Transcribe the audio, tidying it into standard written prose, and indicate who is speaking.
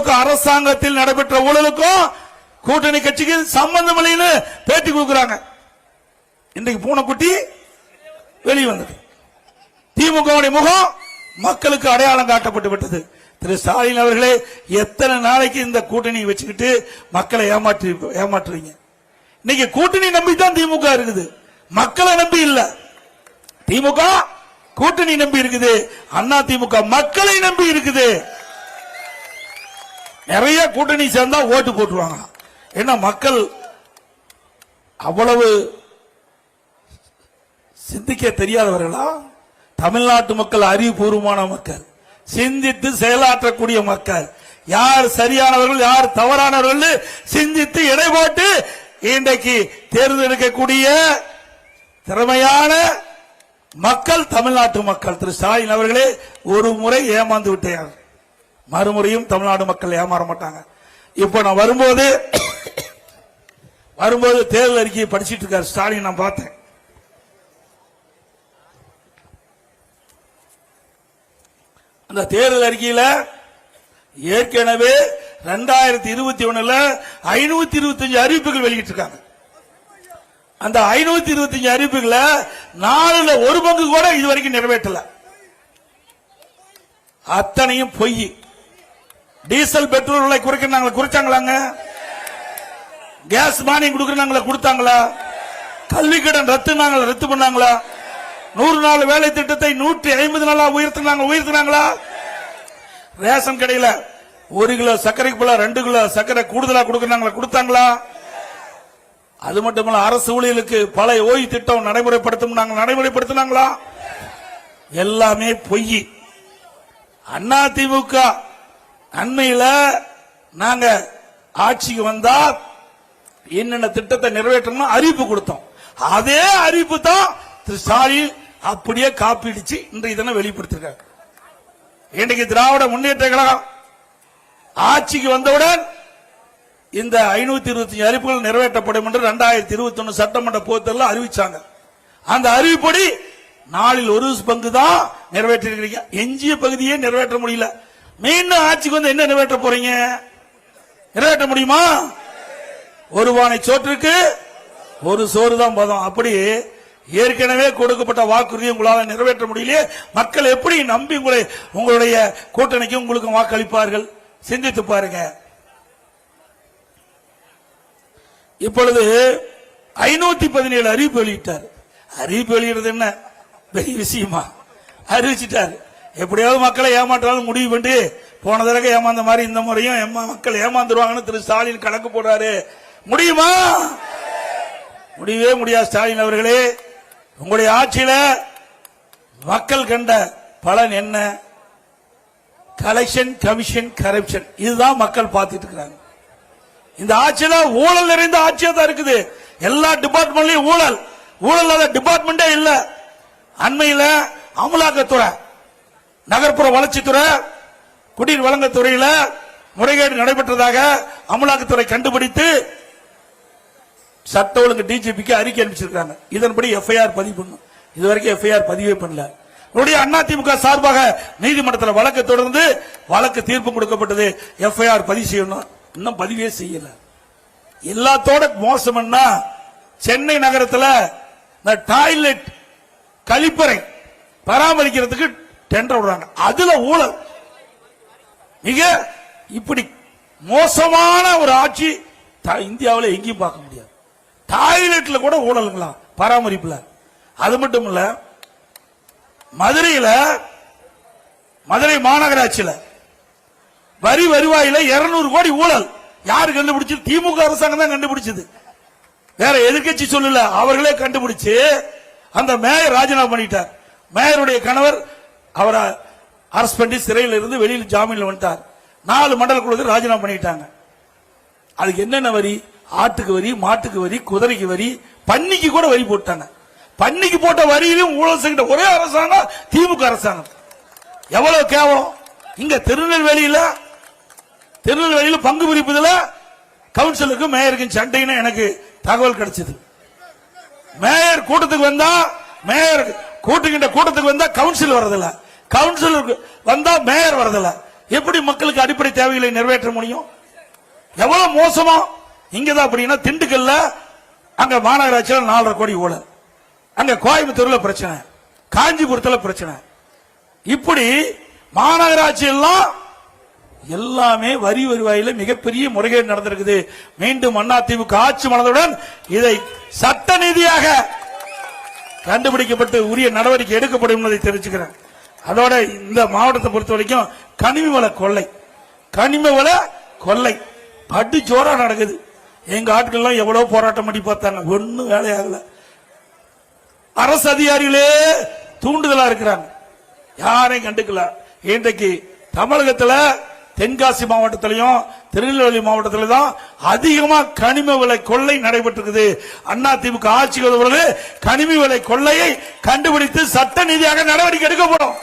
Speaker 1: திமுக அரசாங்கத்தில் நடைபெற்ற ஊழலுக்கும் கூட்டணி கட்சிக்கு சம்பந்தம் இல்லைன்னு பேட்டி கொடுக்கிறாங்க. இன்றைக்கு பூனைக்குட்டி வெளியே வந்தது. திமுக முகம் மக்களுக்கு அடையாளம் காட்டப்பட்டு விட்டது. திரு ஸ்டாலின் அவர்களே, எத்தனை நாளைக்கு இந்த கூட்டணி வச்சுக்கிட்டு மக்களை ஏமாற்றுவீங்க? இன்னைக்கு கூட்டணி நம்பி தான் திமுக இருக்குது, மக்களை நம்பி இல்ல. திமுக கூட்டணி நம்பி இருக்குது, அண்ணா திமுக மக்களை நம்பி இருக்குது. நிறைய கூட்டணி சேர்ந்தா ஓட்டு போட்டுருவாங்க. ஏன்னா மக்கள் அவ்வளவு சிந்திக்க தெரியாதவர்களா? தமிழ்நாட்டு மக்கள் அறிவுபூர்வமான மக்கள், சிந்தித்து செயலாற்றக்கூடிய மக்கள். யார் சரியானவர்கள் யார் தவறானவர்கள் சிந்தித்து எடை போட்டு இன்றைக்கு தேர்ந்தெடுக்கக்கூடிய திறமையான மக்கள் தமிழ்நாட்டு மக்கள். திரு ஸ்டாலின் அவர்களே, ஒரு முறை ஏமாந்து விட்டார், மறுமுறையும் தமிழ்நாடு மக்கள் ஏமாற மாட்டாங்க. இப்ப நான் வரும்போது தேர்தல் அறிக்கையை படிச்சிட்டு இருக்காரு ஸ்டாலின். நான் பார்த்தேன். அந்த தேர்தல் அறிக்கையில ஏற்கனவே 2021 525 அறிவிப்புகள் வெளியிட்டிருக்காங்க. அந்த 525 அறிவிப்புகளை 4 ஒரு பங்கு கூட இதுவரைக்கும் நிறைவேற்றல. அத்தனையும் பொய். டீசல் பெட்ரோல் விலை குறைச்சாங்களாங்க? கேஸ் மானியம் கொடுக்கறாங்களா? கொடுத்தாங்களா? கல்வி கடன் ரத்து பண்ணாங்களா? 100 நாள் வேலை திட்டத்தை 150 நாளா உயர்த்தினாங்களா? ரேஷன் கடையில் 1 கிலோ சர்க்கரைக்கு போல 2 கிலோ சர்க்கரை கூடுதலா கொடுத்தாங்களா? அது மட்டுமல்ல, அரசு ஊழியர்களுக்கு பழைய ஓய்வு திட்டம் நடைமுறைப்படுத்தினாங்களா? எல்லாமே பொய். அண்ணா திமுக அண்மையில நாங்க ஆட்சிக்கு வந்தா என்னென்ன திட்டத்தை நிறைவேற்றணும் அறிவிப்பு கொடுத்தோம். அதே அறிவிப்பு தான் திரு ஸ்டாலின் அப்படியே காப்பிடிச்சு இன்றைய தினம் வெளிப்படுத்திருக்காங்க. இன்றைக்கு திராவிட முன்னேற்ற கழகம் ஆட்சிக்கு வந்தவுடன் இந்த 525 அறிவிப்புகள் நிறைவேற்றப்படும் என்று 2021 சட்டமன்ற பொதுத்தேர்தலில் அறிவிச்சாங்க. அந்த அறிவிப்படி 4 பங்கு தான் நிறைவேற்றிருக்கீங்க. எஞ்சிய பகுதியே நிறைவேற்ற முடியல. மீண்டும் ஆட்சிக்கு வந்து என்ன நிறைவேற்ற போறீங்க? நிறைவேற்ற முடியுமா? ஒரு பானை சோற்றுக்கு ஒரு சோறு தான் பதம். அப்படி ஏற்கனவே கொடுக்கப்பட்ட வாக்குறுதியை உங்களால் நிறைவேற்ற முடியலையே. மக்கள் எப்படி நம்பி உங்களுடைய கூட்டணிக்கு உங்களுக்கு வாக்களிப்பார்கள்? சிந்தித்து பாருங்க. இப்பொழுது 517 அறிவிப்பு வெளியிட்டார். அறிவிப்பு வெளியிடுறது என்ன பெரிய விஷயமா? அறிவிச்சிட்டாரு. எப்படியாவது மக்களை ஏமாற்றாலும் முடிவு பண்ணி போன தடவை ஏமாந்த மாதிரி இந்த முறையும் மக்கள் ஏமாந்துருவாங்கன்னு திரு ஸ்டாலின் கணக்கு போடுறாரு. முடியுமா? முடியவே முடியாது. ஸ்டாலின் அவர்களே, உங்களுடைய ஆட்சியில மக்கள் கண்ட பலன் என்ன? Collection, commission, corruption. இதுதான் மக்கள் பார்த்துட்டு இருக்காங்க. இந்த ஆட்சியில ஊழல் நிறைந்த ஆட்சியா தான் இருக்குது. எல்லா டிபார்ட்மெண்ட்லயும் ஊழல் இல்லாத டிபார்ட்மெண்டே இல்ல. அண்மையில அமலாக்கத்துறை, நகர்ப்புற வளர்ச்சித்துறை, குடிநீர் வழங்கத்துறையில முறைகேடு நடைபெற்றதாக அமலாக்கத்துறை கண்டுபிடித்து சட்ட ஒழுங்கு டிஜிபிக்கு அறிக்கை அனுப்பிச்சிருக்காங்க. இதன்படி எஃப்ஐஆர் பதிவு பண்ணும். இதுவரைக்கும் எஃப்ஐஆர் பதிவே பண்ணல. அதிமுக சார்பாக நீதிமன்றத்தில் வழக்கு தொடர்ந்து வழக்கு தீர்ப்பு கொடுக்கப்பட்டது. எஃப்ஐஆர் பதிவு செய்யணும், இன்னும் பதிவே செய்யல. எல்லாத்தோட மோசம்னா சென்னை நகரத்தில் டாய்லெட் கழிப்பறை பராமரிக்கிறதுக்கு டெண்டர் விடுறாங்க. அதுல ஊழல். மிக இப்படி மோசமான ஒரு ஆட்சி இந்தியாவில் எங்கேயும் பார்க்க முடியாது. டாய்லெட்ல கூட ஊழலுங்களா பராமரிப்புல? அது மட்டும் இல்ல, மதுரை மாநகராட்சியில வருவாயில 200 கோடி ஊழல். யாரு கண்டுபிடிச்சது? திமுக அரசாங்கம் தான் கண்டுபிடிச்சது. வேற எதிர்க்கட்சி சொல்லல, அவர்களே கண்டுபிடிச்சு அந்த மேயர் ராஜினாமா பண்ணிட்டார். மேயருடைய கணவர் அவரை அரஸ்ட் பண்ணி சிறையில் இருந்து வெளியில் ஜாமீன்ல வந்துட்டார். 4 மண்டல குழுக்கு ராஜினாமா பண்ணிட்டாங்க. அதுக்கு என்னென்ன வரி? ஆட்டுக்கு வரி, மாட்டுக்கு வரி, குதிரைக்கு வரி, பன்னிக்கு கூட வரி போட்டாங்க. பன்னிக்கு போட்ட வரியிலும் ஊழல் செய்கிற ஒரே அரசாங்கம் திமுக அரசாங்கம். எவ்வளவு கேவலம்! இங்க திருநெல்வேலியில பங்கு பிரிப்பதில் கவுன்சிலருக்கும் மேயருக்கும் சண்டைன்னு எனக்கு தகவல் கிடைச்சது. மேயர் கூட்டத்துக்கு வந்தா கவுன்சில் வரதில்ல, கவுன்சிலருக்கு வந்தா மேயர் வரதில்ல. எப்படி மக்களுக்கு அடிப்படை தேவைகளை நிறைவேற்ற முடியும்? எவ்வளவு மோசமா இங்கதான் அப்படின்னா திண்டுக்கல்ல அங்க மாநகராட்சியில் 4.5 கோடி ஊழல், அங்க கோயம்புத்தூர்ல பிரச்சனை, காஞ்சிபுரத்துல பிரச்சனை. இப்படி மாநகராட்சி எல்லாம் எல்லாமே வரி வருவாயில மிகப்பெரிய முறைகேடு நடந்திருக்குது. மீண்டும் அதிமுக ஆட்சி மனதுடன் இதை சட்ட நீதியாக கண்டுபிடிக்கப்பட்டு உரிய நடவடிக்கை எடுக்கப்படும் என்பதை தெரிவிச்சுக்கிறேன். அதோட இந்த மாவட்டத்தை பொறுத்த வரைக்கும் கனிம வள கொள்ளை பட்டு ஜோரா நடக்குது. எங்க ஆட்கள் எவ்வளவு போராட்டம் பண்ணி பார்த்தாங்க, ஒன்னும் வேலையாகல. அரசு அதிகாரிகளே தூண்டுதலா இருக்கிறாங்க, யாரையும் கண்டுக்கல. இன்றைக்கு தமிழகத்தில் தென்காசி மாவட்டத்திலையும் திருநெல்வேலி மாவட்டத்திலும் தான் அதிகமா கனிம விலை கொள்ளை நடைபெற்றிருக்குது. அதிமுக ஆட்சிக்கு கனிம விலை கொள்ளையை கண்டுபிடித்து சட்ட நீதியாக நடவடிக்கை எடுக்கப்படும்.